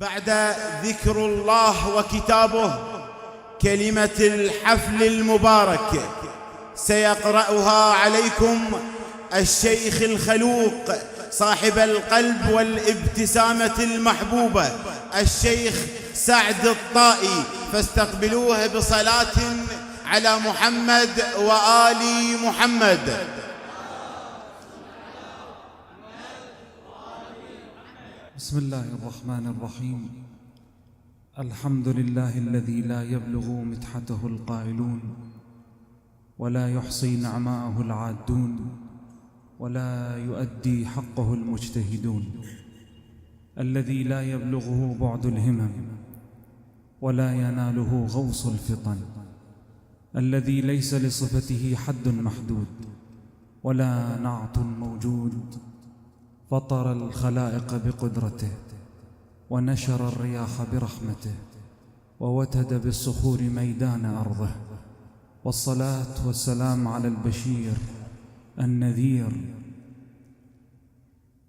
بعد ذكر الله وكتابه كلمة الحفل المبارك سيقرأها عليكم الشيخ الخلوق صاحب القلب والابتسامة المحبوبة الشيخ سعد الطائي، فاستقبلوه بصلاة على محمد وآل محمد. بسم الله الرحمن الرحيم. الحمد لله الذي لا يبلغ مدحته القائلون ولا يحصي نعماءه العادون ولا يؤدي حقه المجتهدون، الذي لا يبلغه بعد الهمم ولا يناله غوص الفطن، الذي ليس لصفته حد محدود ولا نعت موجود، فطر الخلائق بقدرته ونشر الرياح برحمته ووتد بالصخور ميدان أرضه، والصلاة والسلام على البشير النذير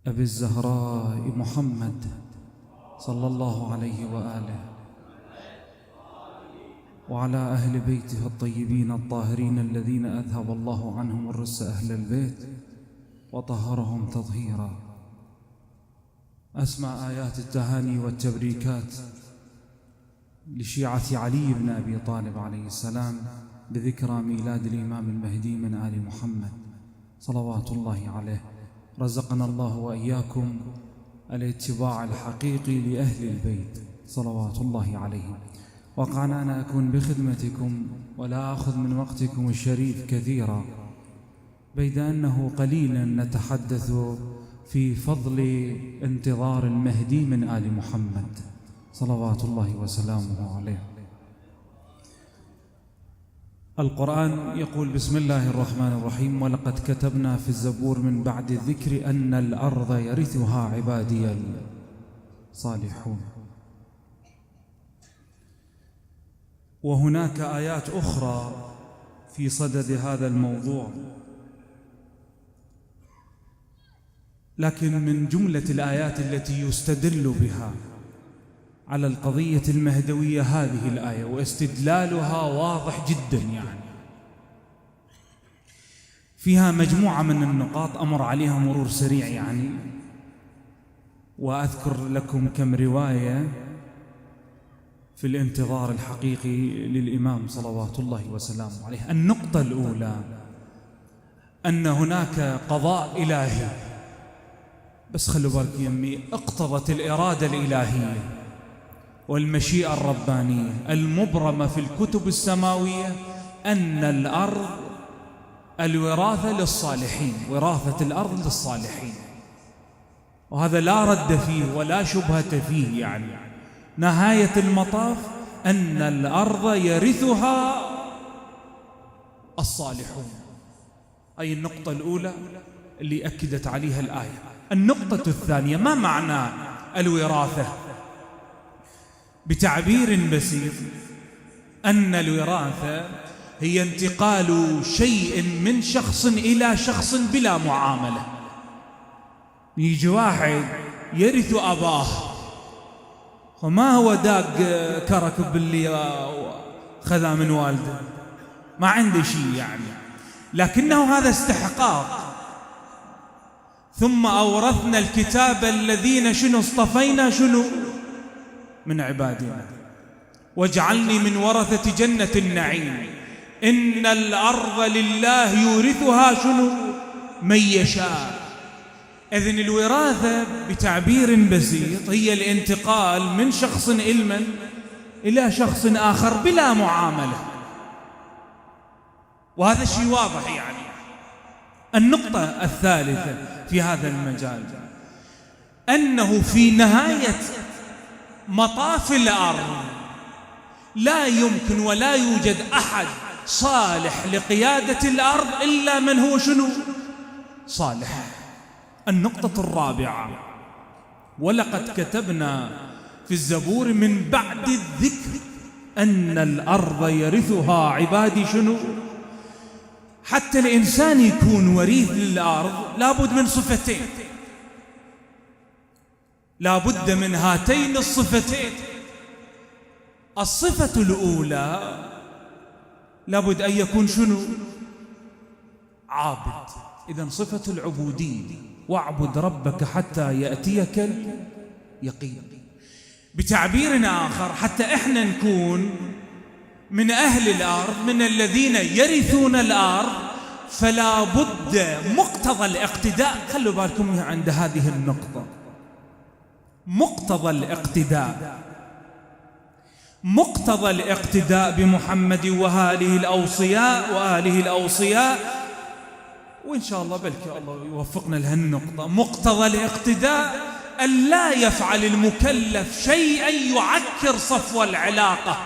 أبي الزهراء محمد صلى الله عليه وآله، وعلى أهل بيته الطيبين الطاهرين الذين أذهب الله عنهم الرس أهل البيت وطهرهم تطهيرا. أسمع آيات التهاني والتبريكات لشيعة علي بن أبي طالب عليه السلام بذكرى ميلاد الإمام المهدي من آل محمد صلوات الله عليه. رزقنا الله وإياكم الاتباع الحقيقي لأهل البيت صلوات الله عليهم. وقعنا أن أكون بخدمتكم ولا أخذ من وقتكم الشريف كثيرا، بيد أنه قليلا نتحدث في فضل انتظار المهدي من آل محمد صلوات الله وسلامه عليه. القرآن يقول بسم الله الرحمن الرحيم: ولقد كتبنا في الزبور من بعد الذكر أن الأرض يرثها عبادي الصالحون. وهناك آيات أخرى في صدد هذا الموضوع، لكن من جملة الآيات التي يستدل بها على القضية المهدوية هذه الآية، واستدلالها واضح جدا، يعني فيها مجموعة من النقاط أمر عليها مرور سريع يعني، وأذكر لكم كم رواية في الانتظار الحقيقي للإمام صلوات الله وسلامه عليه. النقطة الأولى أن هناك قضاء إلهي، بس خلوا بالك يمي، اقتضت الإرادة الإلهية والمشيئة الربانية المبرمة في الكتب السماوية أن الأرض الوراثة للصالحين، وراثة الأرض للصالحين، وهذا لا رد فيه ولا شبهة فيه. يعني نهاية المطاف أن الأرض يرثها الصالحون، أي النقطة الأولى اللي أكدت عليها الآية. النقطة الثانية: ما معنى الوراثة؟ بتعبير بسيط أن الوراثة هي انتقال شيء من شخص إلى شخص بلا معاملة. يجي واحد يرث أباه، وما هو داق كرك باللي خذا من والده، ما عنده شيء يعني، لكنه هذا استحقاق. ثم أورثنا الكتاب الذين شنو اصطفينا شنو من عبادنا واجعلني من ورثة جنة النعيم إن الأرض لله يورثها شنو من يشاء. إذن الوراثة بتعبير بسيط هي الانتقال من شخص إلى شخص آخر بلا معاملة، وهذا الشيء واضح يعني. النقطة الثالثة في هذا المجال أنه في نهاية مطاف الأرض لا يمكن ولا يوجد أحد صالح لقيادة الأرض إلا من هو شنو صالح. النقطة الرابعة: ولقد كتبنا في الزبور من بعد الذكر أن الأرض يرثها عبادي شنو. حتى الإنسان يكون وريث للأرض لابد من صفتين: لا بد من هاتين الصفتين. الصفة الأولى لابد أن يكون شنو؟ عابد. إذن صفة العبودية، واعبد ربك حتى يأتيك اليقين. بتعبير آخر، حتى إحنا نكون من أهل الأرض، من الذين يرثون الأرض، فلا بد مقتضى الاقتداء. خلوا بالكم عند هذه النقطة، مقتضى الاقتداء، مقتضى الاقتداء بمحمد وآله الأوصياء وإن شاء الله بلكي الله يوفقنا لهالنقطة. مقتضى الاقتداء أن لا يفعل المكلف شيئا يعكر صفو العلاقة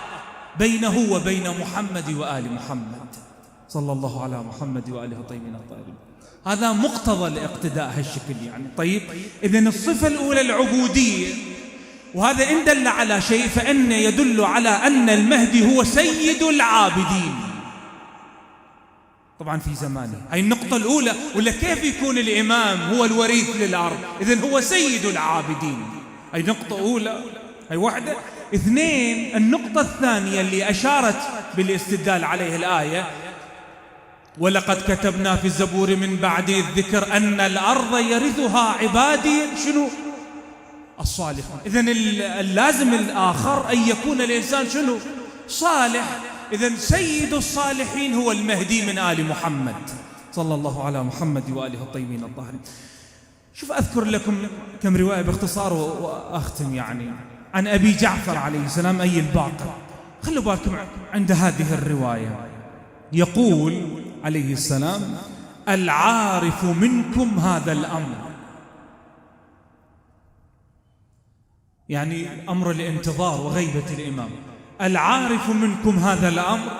بينه وبين محمد وآل محمد صلى الله على محمد وآله الطيبين الطاهرين. هذا مقتضى الاقتداء هالشكل يعني. طيب، إذن الصفة الأولى العبودية، وهذا إن دل على شيء فإنه يدل على أن المهدي هو سيد العابدين طبعا في زمانه. هاي النقطة الأولى. ولا كيف يكون الإمام هو الوريث للأرض؟ إذن هو سيد العابدين. هاي نقطة أولى، هاي واحدة. اثنين، النقطة الثانية اللي أشارت بالاستدلال عليه الآية: ولقد كتبنا في الزبور من بعد الذكر أن الأرض يرثها عبادي شنو؟ الصالحون. إذن اللازم الآخر أن يكون الإنسان شنو؟ صالح. إذن سيد الصالحين هو المهدي من آل محمد صلى الله على محمد وآله الطيبين الطاهرين. شوف أذكر لكم كم رواية باختصار وأختم يعني. عن أبي جعفر عليه السلام أي الباقر. خلوا بالكم عند هذه الرواية يقول عليه السلام: العارف منكم هذا الأمر، يعني أمر الانتظار وغيبة الإمام. العارف منكم هذا الأمر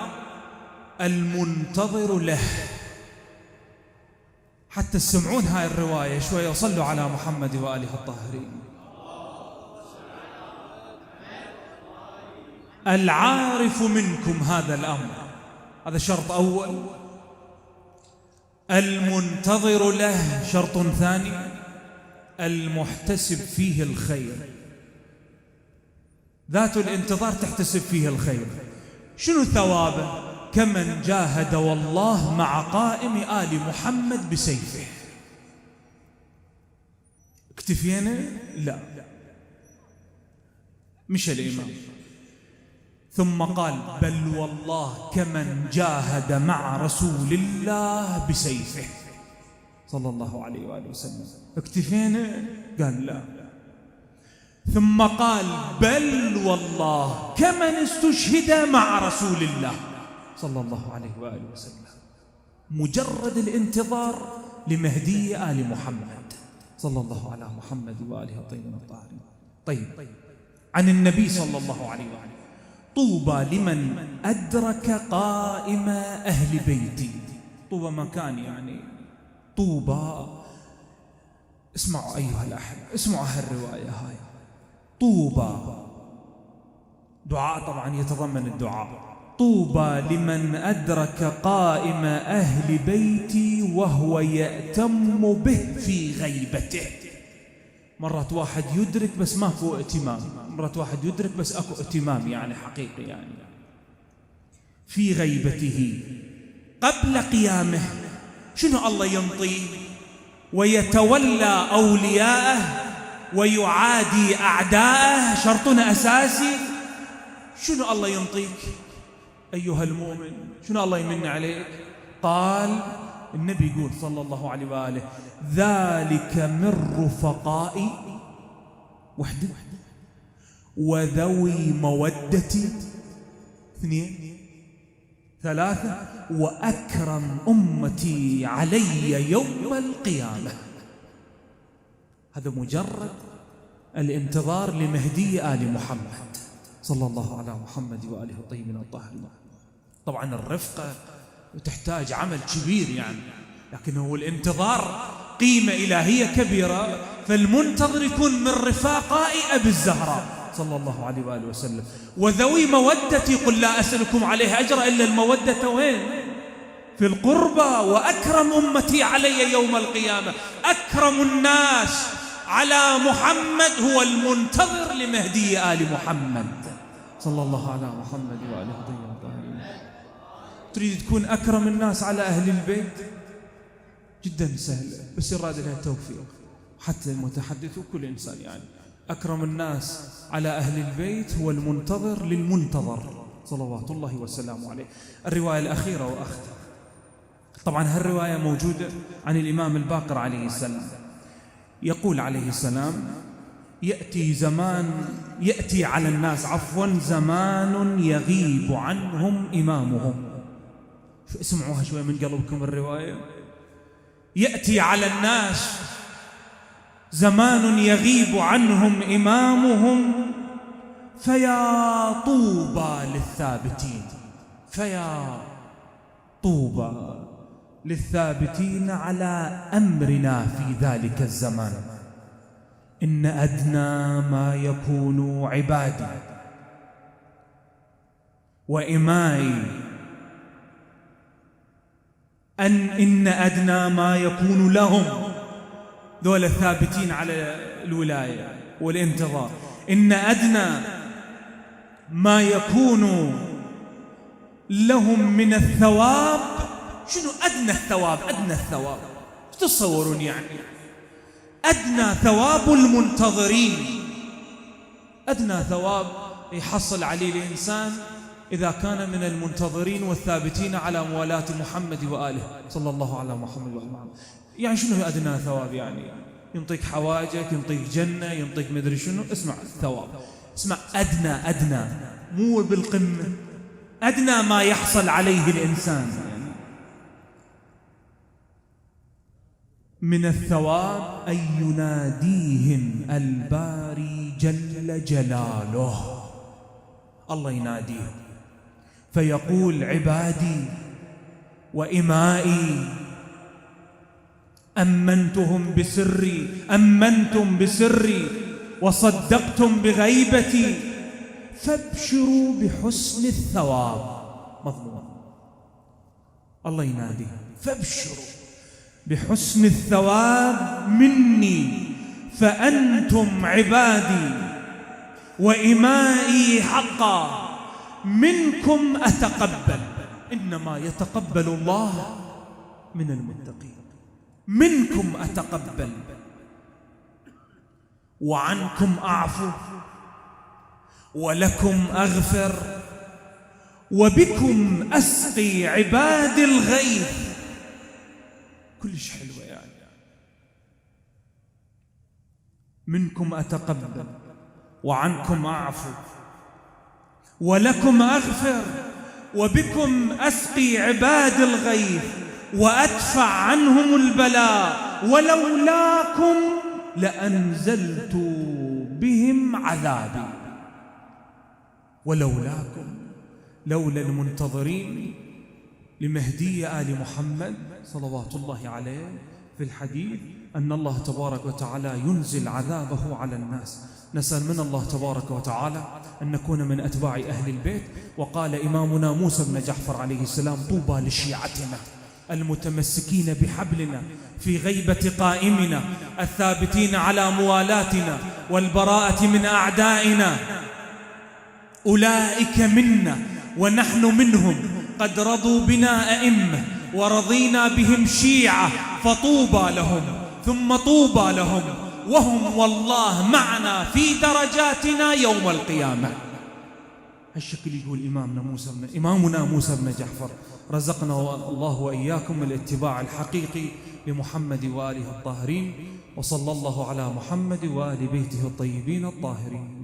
المنتظر له. حتى تسمعون هاي الرواية شوية وصلوا على محمد وآله الطاهرين. العارف منكم هذا الأمر، هذا شرط أول. المنتظر له شرط ثاني. المحتسب فيه الخير، ذات الانتظار تحتسب فيه الخير. شنو ثوابه؟ كمن جاهد والله مع قائم آل محمد بسيفه. اكتفينا؟ لا، مش الإمام. ثم قال: بل والله كمن جاهد مع رسول الله بسيفه صلى الله عليه وآله وسلم. اكتفينا؟ قال لا. ثم قال: بل والله كمن استشهد مع رسول الله صلى الله عليه وآله وسلم. مجرد الانتظار لمهدي آل محمد صلى الله على محمد وآله الطيبين الطاهرين. طيب، عن النبي صلى الله عليه وآله: طوبى لمن أدرك قائم أهل بيتي. طوبى مكان يعني. طوبى، اسمعوا أيها الأحبة، اسمعوا هالرواية هاي. طوبى دعاء طبعا يتضمن الدعاء. طوبى لمن أدرك قائم أهل بيتي وهو يأتم به في غيبته. مرات واحد يدرك بس ماكو ائتمام، مرات واحد يدرك بس اكو ائتمام يعني حقيقي يعني. في غيبته قبل قيامه شنو الله ينطيه؟ ويتولى أولياءه ويعادي أعداءه. شرطنا أساسي. شنو الله ينطيك أيها المؤمن؟ شنو الله يمن عليك؟ قال النبي يقول صلى الله عليه وآله: ذلك من رفقائي وحده وذوي مودتي اثنين ثلاثة وأكرم أمتي علي يوم القيامة. هذا مجرد الانتظار لمهدي آل محمد صلى الله على محمد وآله الطيبين الطاهرين. طبعا الرفقة وتحتاج عمل كبير يعني، لكن هو الانتظار قيمة إلهية كبيرة. فالمنتظر يكون من رفاقاء أبي الزهراء صلى الله عليه وآله وسلم. وذوي مودتي قل لا أسألكم عليه أجر إلا المودة وين؟ في القربى. وأكرم أمتي علي يوم القيامة. أكرم الناس على محمد هو المنتظر لمهدي آل محمد صلى الله على محمد وآله الطاهرين. تريد تكون أكرم الناس على أهل البيت؟ جدا سهل، بس يراد لها التوفيق. حتى المتحدث وكل إنسان يعني أكرم الناس على أهل البيت هو المنتظر للمنتظر صلوات الله وسلامه عليه. الرواية الأخيرة وأختم، طبعا هالرواية موجودة عن الإمام الباقر عليه السلام، يقول عليه السلام: يأتي على الناس زمان يغيب عنهم إمامهم. اسمعوها شوية من قلبكم الرواية. يأتي على الناس زمان يغيب عنهم إمامهم فيا طوبى للثابتين، فيا طوبى للثابتين على أمرنا في ذلك الزمان. إن أدنى ما يكون عبادي وإمائي إن أدنى ما يكون لهم، ذول الثابتين على الولاية والانتظار، إن أدنى ما يكون لهم من الثواب. شنو أدنى الثواب؟ أدنى الثواب تصورون يعني أدنى ثواب المنتظرين، أدنى ثواب يحصل عليه الإنسان إذا كان من المنتظرين والثابتين على موالاة محمد وآله صلى الله على محمد وآله. يعني شنو أدنى ثواب؟ يعني ينطيك حواجك، ينطيك جنة، ينطيك مدري شنو. اسمع الثواب، اسمع أدنى مو بالقمة، أدنى ما يحصل عليه الإنسان من الثواب أن يناديهم الباري جل جلاله. الله يناديهم فيقول: عبادي وإمائي أمنتم بسري وصدقتم بغيبتي فابشروا بحسن الثواب. مضمون الله يناديهم فابشروا بحسن الثواب مني فأنتم عبادي وإمائي حقا، منكم أتقبل. إنما يتقبل الله من المتقين. منكم أتقبل وعنكم أعفو ولكم أغفر وبكم أسقي عباد الغيث. كلش حلوة يعني. منكم أتقبل وعنكم أعفو ولكم أغفر وبكم أسقي عباد الغيث وأدفع عنهم البلاء ولولاكم لأنزلت بهم عذابي. ولولاكم، لولا المنتظرين لمهدي آل محمد صلوات الله عليه في الحديث أن الله تبارك وتعالى ينزل عذابه على الناس. نسأل من الله تبارك وتعالى أن نكون من أتباع أهل البيت. وقال إمامنا موسى بن جعفر عليه السلام: طوبى لشيعتنا المتمسكين بحبلنا في غيبة قائمنا الثابتين على موالاتنا والبراءة من أعدائنا، أولئك منا ونحن منهم، قد رضوا بنا أئمة ورضينا بهم شيعة، فطوبى لهم ثم طوبى لهم وهم والله معنا في درجاتنا يوم القيامة. هالشكل يقول إمامنا موسى بن جعفر. رزقنا الله وإياكم الاتباع الحقيقي لمحمد وآله الطاهرين، وصلى الله على محمد وآل بيته الطيبين الطاهرين.